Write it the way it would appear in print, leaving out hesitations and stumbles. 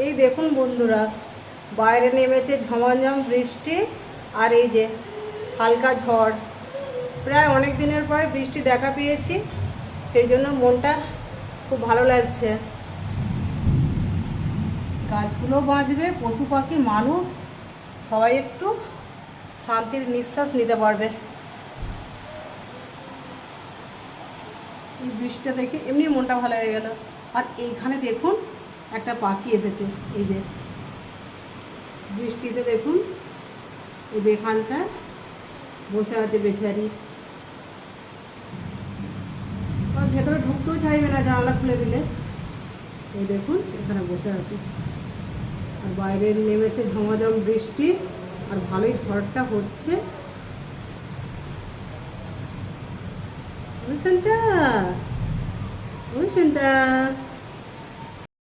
এই দেখুন বন্ধুরা, বাইরে নেমেছে ঝমাঝম বৃষ্টি, আর এই যে হালকা ঝড়। প্রায় অনেক দিনের পরে বৃষ্টি দেখা পেয়েছি, সেই জন্য মনটা খুব ভালো লাগছে। গাছগুলো বাঁচবে, পশু পাখি মানুষ সবাই একটু শান্তির নিঃশ্বাস নিতে পারবে। এই বৃষ্টিটা দেখে এমনি মনটা ভালো হয়ে গেল। আর এইখানে দেখুন একটা পাখি এসেছে, এই যে বৃষ্টিতে দেখুন, এই যে এখানটা বসে আছে বেচারি। আর ভেতরে ঢুকতেও চাইবে না জানালা খুলে দিলে। এই দেখুন এখানে বসে আছে, আর বাইরে নেমেছে ঝমাঝম বৃষ্টি, আর ভালোই ঝড়টা হচ্ছে। বুঝছেনটা বুঝছেনটা